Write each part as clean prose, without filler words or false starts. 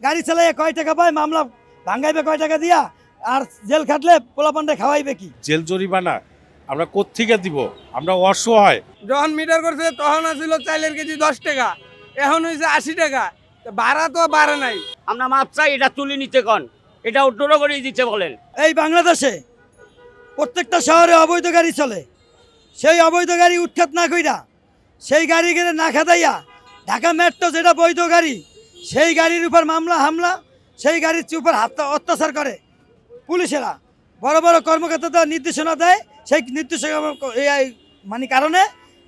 গাড়ি চালাইয়া কয় টাকা পায়, মামলা ভাঙ্গাইবে কয় টাকা দিয়া, আর জেল খাটলে পোলাপান্ডে খাওয়াইবে কি? জেল জরিমানা আমরা কোত্থেকে দিব? আমরা অসহায়। যখন মিটার করছে তখন ছিল চাইলের কেজি 10 টাকা, এখন হয়েছে 80 টাকা। ভাড়া তো বাড়ে নাই। আমরা মাপ চাই, এটা তুলে নিতে কন, এটা উত্তর করে দিতে বলেন। এই বাংলাদেশে প্রত্যেকটা শহরে অবৈধ গাড়ি চলে। সেই অবৈধ গাড়ি উৎখাত না কইরা, সেই গাড়ি গেলে না খাতাইয়া ঢাকা মেট্রো যেটা বৈধ গাড়ি, সেই গাড়ির উপর মামলা হামলা, সেই গাড়ির উপর অত্যাচার করে পুলিশেরা। বড় বড় কর্মকর্তা নির্দেশনা দেয়, সেই নির্দেশনা মানে কারণে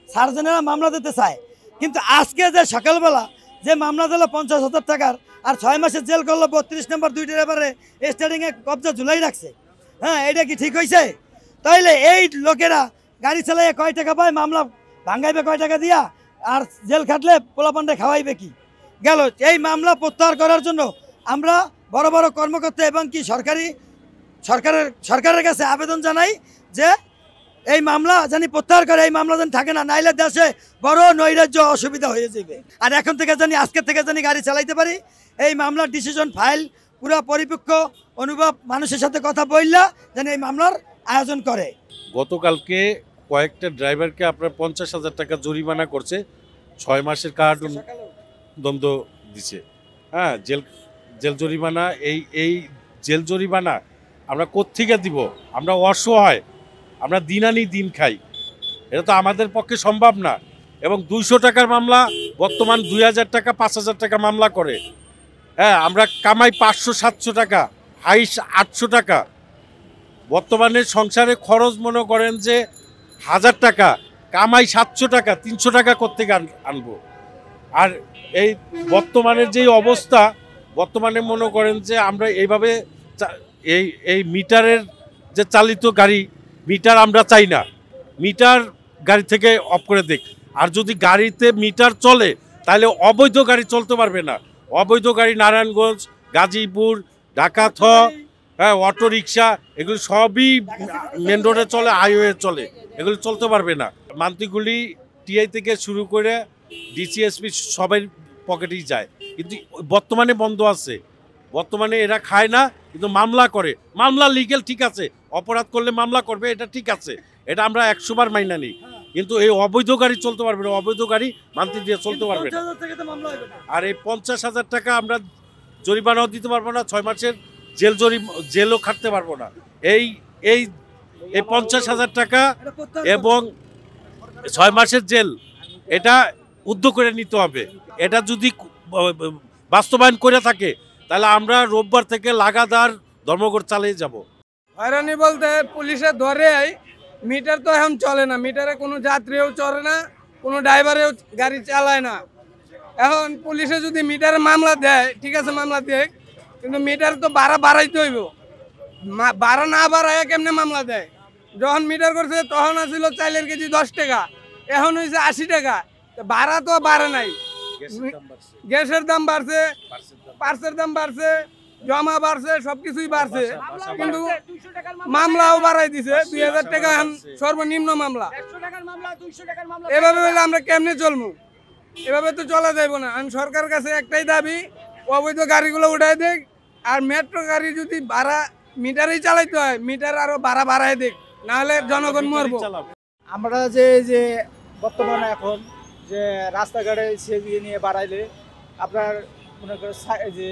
সার্জনেরা মামলা দিতে চায়। কিন্তু আজকে যে সকালবেলা যে মামলা দিল 50,000 টাকার, আর 6 মাসের জেল করলো 32 নম্বর 2 ড্রাইভারে স্টার্টিংয়ে কবজা ঝুলাই রাখছে। হ্যাঁ, এটা কি ঠিক হয়েছে? তাইলে এই লোকেরা গাড়ি চালাইয়া কয় টাকা পায়, মামলা ভাঙ্গাইবে কয় টাকা দিয়া, আর জেল খাটলে পোলাপান্ডে খাওয়াইবে কি? গেল এই মামলা প্রত্যাহার করার জন্য আমরা বড় বড় কর্মকর্তা এবং কি সরকারের কাছে আবেদন জানাই যে এই মামলা জানি প্রত্যাহার করে, এই মামলা যেন থাকে না, নাইলে দেশে বড় নৈরাজ্য অসুবিধা হয়ে যাবে। আর এখন থেকে জানি, আজকের থেকে জানি গাড়ি চালাইতে পারি। এই মামলার ডিসিশন ফাইল পুরো পরিপক্ক অনুভব মানুষের সাথে কথা বললা যেন এই মামলার আয়োজন করে। গতকালকে কয়েকটা ড্রাইভারকে আপনার 50,000 টাকা জরিমানা করছে, 6 মাসের কারাদণ্ড দিছে। হ্যাঁ, জেল জরিমানা। এই জেল জরিমানা আমরা কোত্থেকে দিব? আমরা অসহায়, আমরা দিন আনি দিন খাই, এটা তো আমাদের পক্ষে সম্ভব না। এবং 200 টাকার মামলা বর্তমান 2000 টাকা 5000 টাকা মামলা করে। হ্যাঁ, আমরা কামাই 500-700 টাকা, হাইস 800 টাকা। বর্তমানে সংসারে খরচ মনে করেন যে 1000 টাকা, কামাই 700 টাকা, 300 টাকা কোত্থেকে আনবো? আর এই বর্তমানের যেই অবস্থা, বর্তমানে মনে করেন যে আমরা এইভাবে এই মিটারের যে চালিত গাড়ি, মিটার আমরা চাই না, মিটার গাড়ি থেকে অফ করে দেখ। আর যদি গাড়িতে মিটার চলে তাহলে অবৈধ গাড়ি চলতে পারবে না। অবৈধ গাড়ি নারায়ণগঞ্জ, গাজীপুর, ঢাকা হ্যাঁ, অটো রিক্সা, এগুলো সবই মেন রোডে চলে, হাইওয়ে চলে, এগুলো চলতে পারবে না। মান্থলিগুলি টিআই থেকে শুরু করে ডিসিএসপি সবাই পকেটেই যায়, কিন্তু বর্তমানে বন্ধ আছে। বর্তমানে এরা খায় না, কিন্তু মামলা করে। মামলা লিগেল, ঠিক আছে, অপরাধ করলে মামলা করবে, এটা ঠিক আছে, এটা আমরা 100 বার মাইনা নিই। কিন্তু এই অবৈধ গাড়ি চলতে পারবে না, অবৈধ গাড়ি মান্থলি দিয়ে চলতে পারবে না। আর এই 50,000 টাকা আমরা জরিমানাও দিতে পারবো না, 6 মাসের জেলও খাটতে পারবো না। এই 50,000 টাকা এবং 6 মাসের জেল, এটা উদ্যোগ করে নিতে হবে। এটা যদি বাস্তবায়ন করে থাকে তাহলে আমরা রোববার থেকে লাগাতার ধর্মঘট চালিয়ে যাব। হয়রানি বলতে পুলিশে ধরে, মিটার তো এখন চলে না, মিটারে কোনো যাত্রীও চলে না, কোনো ড্রাইভারেও গাড়ি চালায় না। এখন পুলিশে যদি মিটারে মামলা দেয়, ঠিক আছে মামলা দেখ, কিন্তু মিটার তো ভাড়া বাড়াইতে হইব। ভাড়া না বাড়ায় কেমনে মামলা দেয়? যখন মিটার করছে তখন ছিল চাইলের কেজি 10 টাকা, এখন হয়েছে 80 টাকা। ভাড়া তো বাড়ে নাই, গ্যাসের দাম বাড়ছে, পার্সের দাম বাড়ছে, জমা বাড়ছে, সবকিছুই বাড়ছে, কিন্তু মামলাও বাড়াই দিছে। 2000 টাকা সর্বনিম্ন মামলা। এভাবে হলে আমরা কেমনে চলবো? এভাবে তো চলা যাইব না। আমি সরকারের কাছে একটাই দাবি, অবৈধ গাড়িগুলো উঠাই দেখ, আর মেট্রো গাড়ি যদি ভাড়া মিটারেই চালাইতে হয়, মিটার আরো ভাড়া বাড়াই দেখ, নাহলে জনগণ মরবো। আমরা যে বর্তমানে এখন যে রাস্তাঘাটে সেভিয়ে নিয়ে বাড়াইলে আপনার মনে করেন যে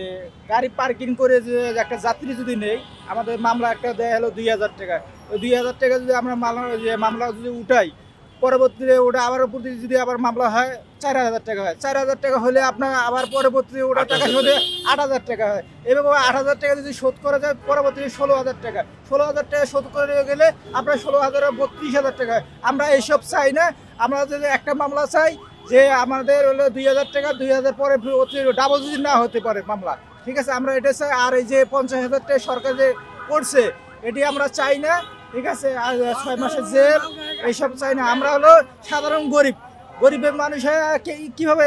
গাড়ি পার্কিং করে যে একটা যাত্রী যদি নেই, আমাদের মামলা একটা দেয় হলো 2000 টাকা। ওই 2000 টাকা যদি আমরা মামলা যদি উঠাই, পরবর্তীতে ওটা আবার যদি আবার মামলা হয় 4000 টাকা হয়। 4000 টাকা হলে আপনার আবার পরবর্তীতে ওটা টাকা শোধে 8000 টাকা হয়। এভাবে 8000 টাকা যদি শোধ করা যায়, পরবর্তীতে 16,000 টাকা। 16,000 টাকা শোধ করে গেলে আপনার 16,000 32,000 টাকা হয়। আমরা এইসব চাই না, আমরা যদি একটা মামলা চাই যে আমাদের হলো 2000 টাকা, 2000 পরে ডাবল যদি না হতে পারে মামলা, ঠিক আছে, আমরা এটা চাই। আর এই যে 50,000 টাকা সরকার যে করছে, এটি আমরা চাই না, ঠিক আছে। আর 6 মাসের জেল এইসব চাই না। আমরা হলো সাধারণ গরিবের মানুষ কিভাবে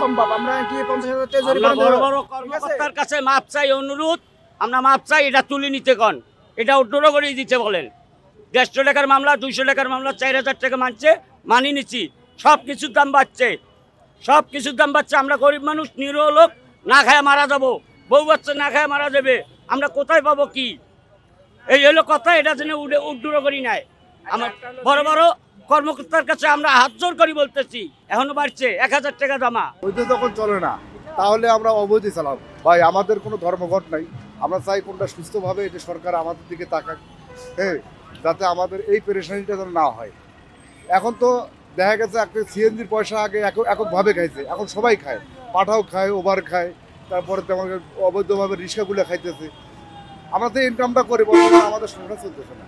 সম্ভব? আমরা কি 50,000 টাকা জরিমানা বড় বড় কর্মকর্তার কাছে মাপ চাই, অনুরোধ, আমরা মাপ চাই, এটা তুলে নিতে কন, এটা উত্তর করে দিতে বলেন। 150 টাকার মামলা, 200 টাকার মামলা, 4000 টাকা মানছে, মানি নিচ্ছি। সব কিছুর দাম বাড়ছে, সব কিছুর দাম বাড়ছে। আমরা গরিব মানুষ, নিরীহ লোক, না খায় মারা যাবো। বউ বাচ্চা না খায় মারা যাবে, আমরা কোথায় পাবো কি? এই হলো কথা, এটা যেন উড্ডুরো করি নাই। আমার বড় বড় কর্মকর্তার কাছে আমরা হাত জোর করি বলতেছি, এখনো বাড়ছে 1000 টাকা জমা। বৈধ যখন চলে না তাহলে আমরা অবৈধ চালাবো। ভাই আমাদের কোনো ধর্মঘট নাই, আমরা চাই কোনটা সুস্থভাবে এটা সরকার আমাদের দিকে তাকাক, হ্যাঁ, যাতে আমাদের এই পেরেশানিটা যেন না হয়। এখন তো দেখা গেছে একটা সিএনজির পয়সা আগে এককভাবে খাইছে, এখন সবাই খায়, পাঠাও খায়, ওভার খায়, তারপরে তেমন অবৈধভাবে রিক্সাগুলো খাইতেছে। আমাদের ইনকামটা করে বর্তমানে আমাদের সংসার চলতেছে না।